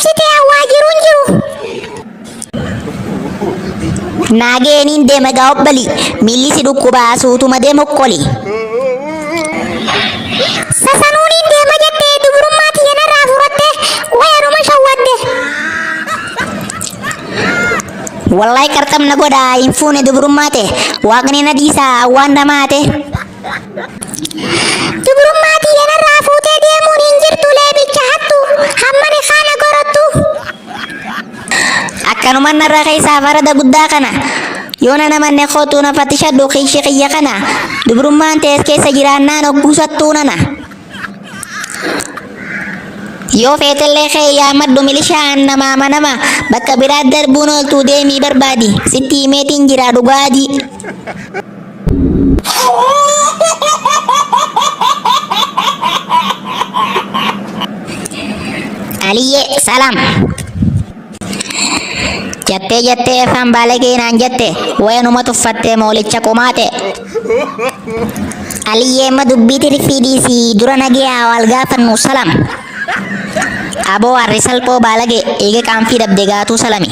cabsite awwaa jiruun jiru. Naageeniin deema gaa obbali miilli si dhukkubaa suutuma deemu okkoli. Sasanuuniin deema jettee dubrummaa tiyyanarraa furattee wayaruma shawwadde. Wallahi qarxam na godhaa hin fuune dubrummaa ta'e waaqni na dhiisaa waan namaate. Dubrummaa tiyyanarraa fuutee deemuun hin jirtu leebicha hattu hammani kaana gorattu. Akkanuman narra keessaa farada guddaa kana yoona namanne kootuu na fattishadhu qiishii qiyya kana dubrummaan ta'es keessa jiraannaan ogguusattuu nana. Yoo feetellee kee yaamadhu milishaan namaa manama bakka biraat darbuun ooltuu deemii barbaadi sitti himeetiin jira dhugaadii. Aliyyee salaam. Jettee afaan baalegee naan jette wayanuma tuffattee moolicha qumaate. Aliyyee ma dubbiiti rifiidhiisii dura nagiyaa wal gaafannu salam. Aboo harri salphoo baalage eega qaanfii dhabde gaatuu salami.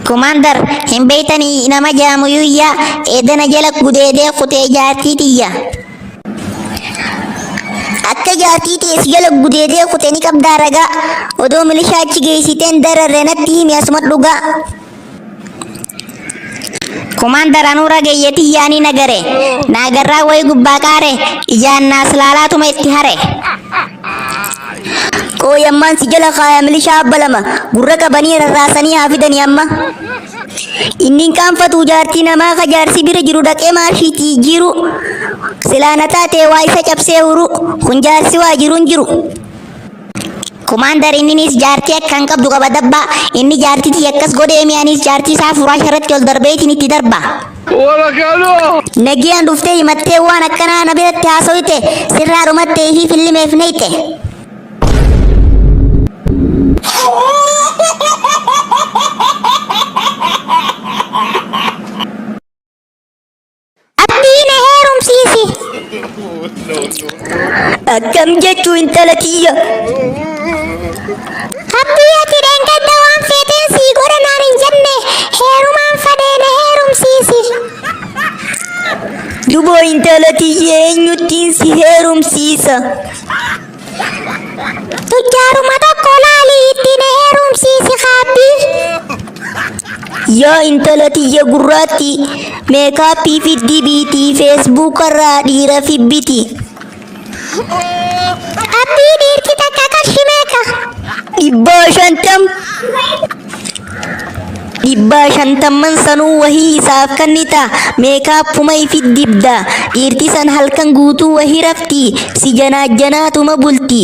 Kumandar hin beeytanii nama jaamuyuyyaa eedana jala gudeedee kutee jaartii tiyya. Akka jaartii tees jala gudeedee kutee ni qabdaa ragaa odoo milishaa achi geessiteen dararre natti himi asuma dhugaa. Kumandar anuu rageeyyetii yaanii nagare naagarraa wayi gubbaa qaare ijaan naas laalaatuma itti hare. Kooyammaan si jala kaaya milishaa abba lama gurra qabanii rarraasanii haa fidanii amma. Inni qaanfatu jaartii namaa ka jaarsi bira jiru dhaqee maashiitii jiru silaana taatee waa isa cabsee huru kun jaarsi waa jiruun jiru. Kumandar inninis jaartii akkan qabdu qaba dabbaa inni jaartitii akkas godhee mi'aanis jaartii isaa furaasha irratti ol darbeetiin itti darba. Nagiyaan dhuftee himattee waan akkanaa na biratti haasoyte sirraa dhumattee fi fillimeef neeyte. Abdiina heerumsiisi. Akkam jechuu intala tiyya. Abbii ati dheengadda waan feeteen sii godha naan hin jenne heerumaan fadheene heerumsiisi. Duboo intala tiyya eenyuttiin si heerumsiisa. Tujjaaruma tokko laalii ittiin heerumsiisi kaabbii. Yaa intala tiyya gurraatti meekaappii fi dibiitii feesbuukarraa dhiira fibbiti. Abbii dhiirti takka qarshii meeqa? 50. 50 sanuu wahii isaaf kannita meekaappuma ifi dibda dhiirti san halkan guutuu wahii rafti si janaatuma bulti.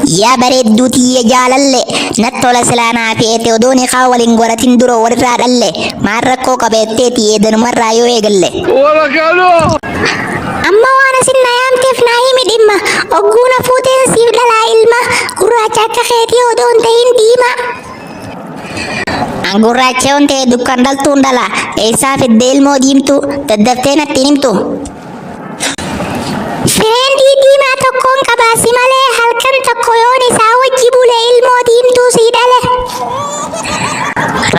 Yaa bareedduu tiyya jaalalle nattola silaanaa feete odoo ni kaa waliin goratin dura walirraa dhalle maan rakkoo qabeetteeti eedanumarraa yoo eegalle. Amma waan asin na yaamteef naa himi dhimma ogguuna fuuteen siif dhalaa ilma gurraacha akka keetii odoo hin ta'in diima. An gurraacha on ta'e dukkan dhaltuun dhala eessaa fiddee ilmoo diimtu daddaftee natti himtu. Fireendii diimaa tokkoon qabaasi malee halkan tokko yoon isaa wajji bule ilmoo diimtuu sii dhale.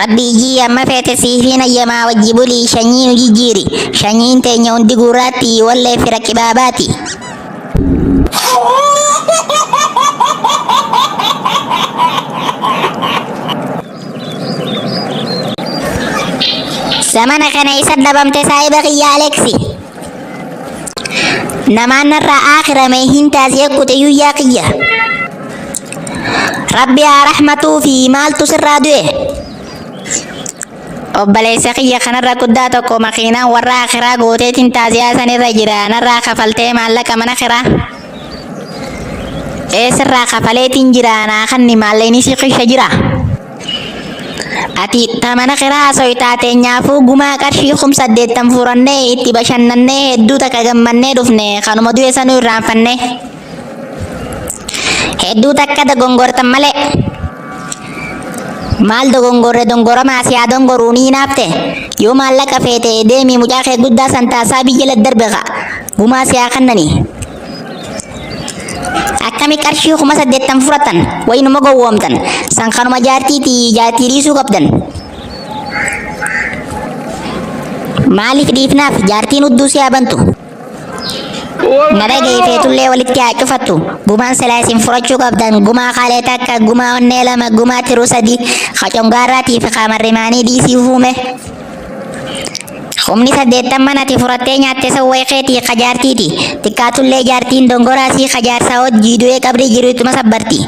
Rabbii ijii amma feete siifiin ayyamaa wajji bulii shanyii nu jijjiiri shanyiin teenya hundi gurraatti wallee fira qibaabaati. Zamana kana isa dhabamte saahiba kiyya Aleksi. Namaan narraa aakhirame hin taasee kuteyyuu yaa kiyya. Rabbi haa rahmatuu fi maaltu sirraa du'e. Obboleessa kiyya kanarra guddaa tokko makiinaan warra akhiraa gooteetiin taasisaa sanirra jira narraa kafaltee maallaqa mana kiraa. Eessarraa kafaleetiin jira naa kanni maalleeni si qisha jira. Ati tamana kiraa soytaatee nyaafuu gumaa qarshii 8 furannee itti bashannannee hedduu takka gammannee dhufne kanuma du'e sanuu irraanfanne. hedduu takka dogongortan malee. Maal dogongora maasiyaa dongoruu ni naafte yoo maallaqa feete deemii mucaa kee guddaa santaasaa biyya laddarbe qa gumaa siyaa kannanii. Akkami qarshii 80 furatan waynuma gowwoomtan san kanuma jaartii dhiisuu qabdan. Maaliif dhiifnaaf jaartiin hudduu siyaa bantu? Nada geeffeetullee walitti haa cufattu gumaan silaa isin furachuu qabdan gumaa kaalee takka gumaa onnee lama gumaa tiruu sadi qacongaarraatii fi qaamarrimaanii dhiisii fuume. Humni 80 manati furattee nyaatte sawwee keetii qajaartiiti xiqqaatullee jaartiin dongoraasii qajaarsaa hojii du'ee qabrii jiru ittuma sabbarti.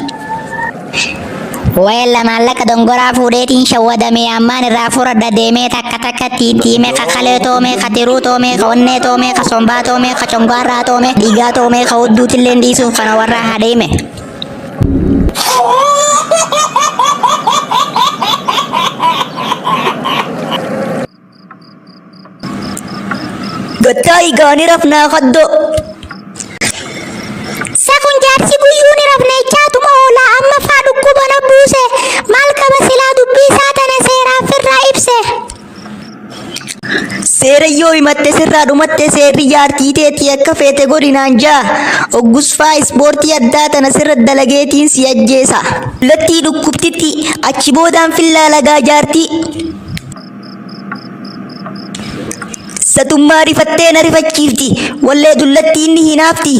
Wayella maallaqa dongoraa fuudheetiin shawwadamee ammaan irraa furadha deemee takka tiimee kakalee toomee katiruu toomee onnee toomee sombaa toomee congaarraa toomee dhiigaa toomee hudduutillee dhiisuuf kana warra hadeeme. Gattaayi gaani rafnaa qaddoo. Sakun jaarsi guyyuu ni rafne chaatuma oolaa amma faa dhukkuba na buuse maal qaba silaa dubbii isaa tana seeraaf irraa ibse. Seera yoo himatte sirraa dhumatte seerri jaartii teetii akka feete godhinaan jaa oggusfaa ispoortii addaa tana sirra dalageetiin si ajjeesa. Lattii dhukkubtitti achi boodaan fillaa lagaa jaartii. Satummaa rifattee na rifachiifti wallee dullatti inni hinaafti.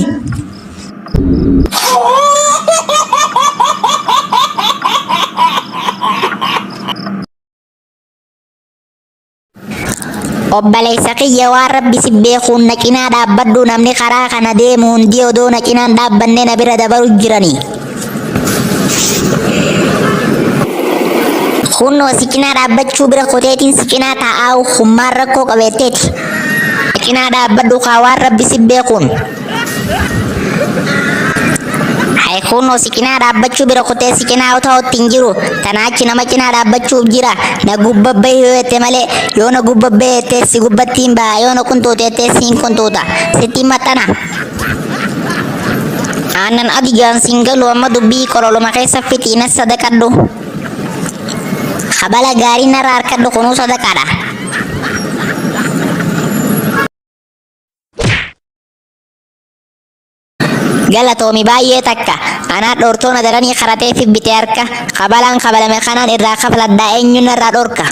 Obboleessa kiyya waan rabbi si beekuun na cinaa dhaabbadhu namni karaa kana deemu hundi odoo na cinaan dhaabbannee na bira dabaru jiranii. Kunnoo si cinaa dhaabbachuu bira koteetiin si cinaa taa'aa hummaan rakkoo qabeetteeti. Na cinaa dhaabbadhu kaa waan rabbi si beekuun. Kunnoo si cinaa dhaabbachuu bira kotee si cinaa otoo hin jiru tanaachi nama cinaa dhaabbachuuf jira na gubbabbee yoo jette malee yoo na gubbabbee jettee si gubbattiin ba'a yoo na kuntuute jettee siin kuntuuta sitti maxxana. Aannan adigaan siin galu amma dubbii qoroluma keessa fitiinas sadaqadhu. Habala gaarii narraa harkadhu kunuu sadaqaadha. Galatoomi baay'ee takka anaa dhoortoona daranii karatee fi bitee harka kabalaan kabalame kanaan irraa kafaladhaa eenyuun irraa dhorka.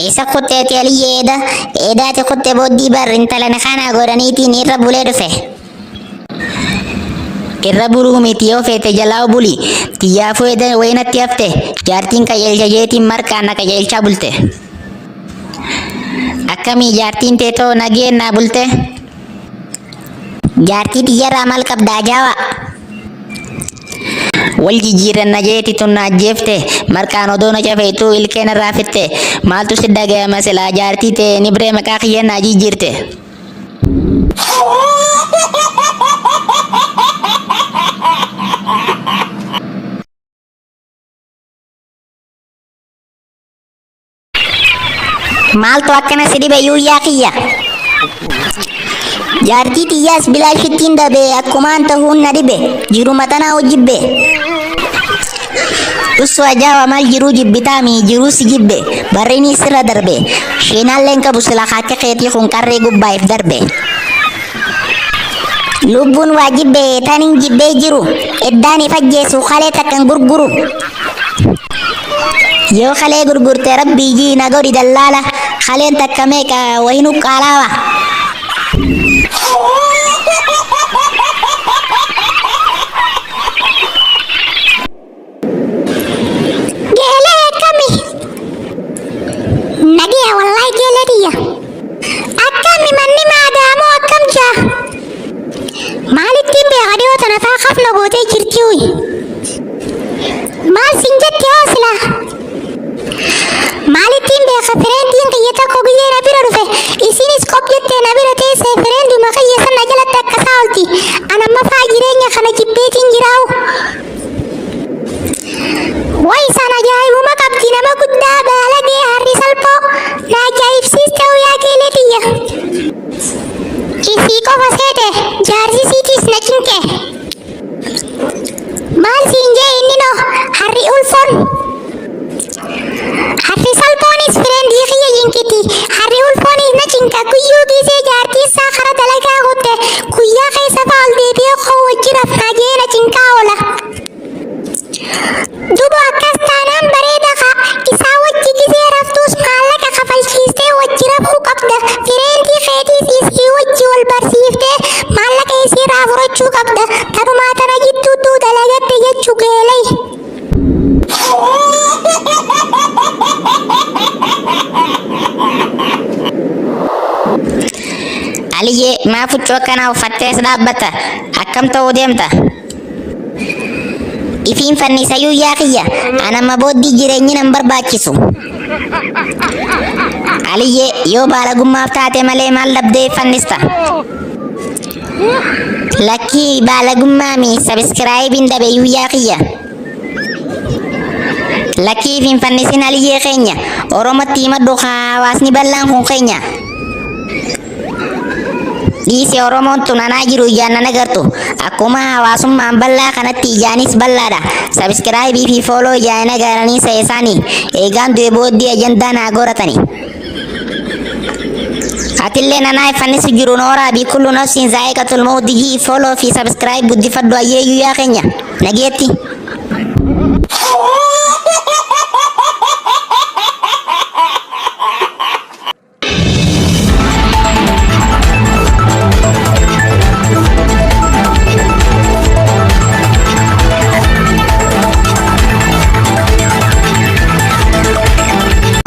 Isa kutteeti aliyyee eedaati kuttee booddii barri intalana kana godhaniitiin irra bulee dhufe. Irra buluu miti yoo feete jalaa buli xiyyaafuu edan waynatti hafte jaartiin qajeelcha jeetiin marqaan na qajeelchaa bulte. Akkamii jaartiin teetoo nageennaa bulte? Jaartii xiyyarraa maal qabdaa ajaawa? Wal jijjiiranna jeeti tun na ajjeefte marqaan odoo na cafeetuu ilkeen irraa fitte maaltu si dhaga'ama silaa jaartii ta'e ni biree maqaa kiyyan naa jijjiirte. Maaltu akkana si dhibe yuuyyaa kiyya? Jaartii xiyyaas bilaashittiin dhabe akkumaan ta'uun na dhibe jiruma tanaa hojjibbe. Usoo ajaawa maal jiruu jibbitaami jiruu si jibbe barriini sirra darbe sheenaalleen qabu sila akka keetii kun qarree gubbaa'eef darbe. Lubbuun waa jibbe taniin jibbee jiru eddaan ifajjeessu kalee takkan gurguru. Yoo kalee gurgurte rabbii jiina godhi dallaala kaleen takka meeqa wayinu qaalaawa. Geelee akkami? Nagee wallahi geelee diyya. Akkami manni maadaamoo akkam jaa? Maalittiin beeka dhiyoo tana faa hafna gootee jirti uyi? Maal sin jette haasila? Maalittiin beeka fireendiin kiyya tokko guyyee na bira dhufe isinis qop jettee na bira teessee fireenduma kiyya sana jalatti akkasaa olti anamma faa jireenya kana jibbeetiin jiraawu. Way sana ajaa'ibuma qabdi nama guddaa baalagee harri salphoo Aliyyee maa fuchuu akkanaa uffattees dhaabbata akkam ta'uu deemta? Ifiin fannisayyuu yaa kiyya anamma booddii jireenyi nan barbaachisu. Aliyyee yoo baalagummaaf taate malee maal dhabdee fannista? Lakkii baalagummaami sabiskiraayibiin dhabeeyyuu yaa kiyya. Lakkii ifiin fannisin aliyyee keenya Oromootti himadhu hawaasni bal'aan kun keenya. Dhiise Oromoon tunanaa jiru ijaan nan agartu akkuma hawaasummaan bal'aa kanatti ijaanis bal'aadha. Sabiskiraayibii fi fooloo ijaan agaranii sa'e isaanii eegaan du'e booddee ajandaa naa goratani. Atillee nanaa fannisu jiru nooraa bi kullu nafsin zaa'iqatul mawti jii fooloo fi sabiskiraayib guddifadhu ayyeeyyuu yaa keenya nageetti.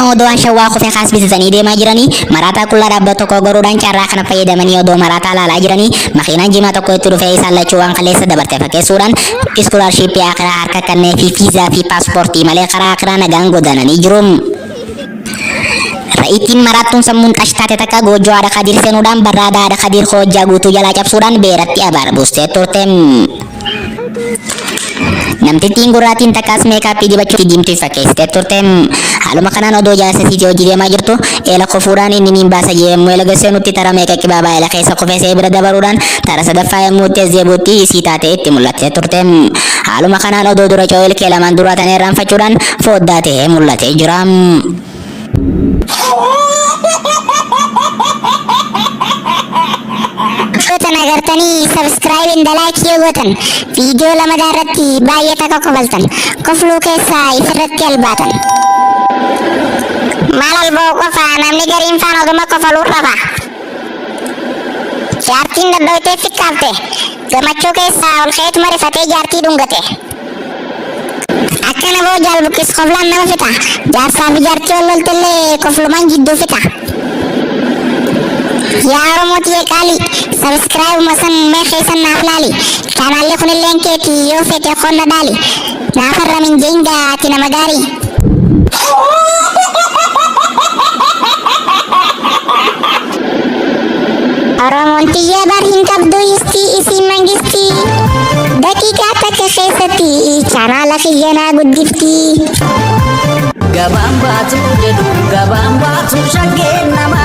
Odoo shawaa kufee kaas bitatanii deemaa jiranii maraataa qullaa dhaabbata tokko goruudhaan carraa kana fayyadamanii odoo maraataa laalaa jiranii makiinaan jimaa tokko itti dhufee isaan lachuu waan kaleessa dabarte fakkeessuudhaan iskoolarshipii akiraa harka kannee fi fiizaa fi paaspoortii malee karaa akiraa nagaan godaananii jiru. Ra'iittiin maraattuun sammuun qashtaate takka goojjoo haadha Kadir seenuudhaan barraada haadha Kadir hojjaa guutuu jalaa cabsuudhaan beeratti abaar buustee turte. Namtittiin gurraattiin takkaas meekaappii dibachuutti diimtuu fakkeessitee turte. Haaluma kanaan odoo jaarsa hojii deemaa jirtu eela kofuudhaan inni niin baasa jeemmoo eela gassee nutti tara meeqa qibaabaa eela keessa kufeessee bira dabaruudhaan tara sadaffaa yommuu itti zeebuutti isii taatee itti mul'attee turte. Haaluma kanaan odoo dura coo ilkee lamaan duraa tan irraanfachuudhaan fooddaa ta'ee mul'atee jira. Kan agartanii sabiskiraayibiin dalaakii yoo gootan viidiyoo lamadaa irratti baay'ee takka kofaltan kofluu keessaa isirratti albaatan. Maal alba'u qofa namni gariin faan oduma kofaluu raba. Jaartiin dadhabdee fikkaafte gammachuu keessaa ol ka'eetuma rifatee jaartii dhungate. Akkana boo jaalbuqqis koflaan nama fixa jaarsaa fi jaartii ol loltellee koflumaan jidduu fixa. Yaa Oromooti qaali sabiskiraayibuma san mee keessan naaf laali chaanaalli kunilleen keetii yoo feete qonna daali naaf har'a min jeenga ati nama gaarii. Oromoon tiyya bar hin qabdu histii isii mangistii daqiiqaa takka keessatti chaanaala kiyyanaa guddiftii. Gabaan baatu jedhu gabaan baatu shaggeen nama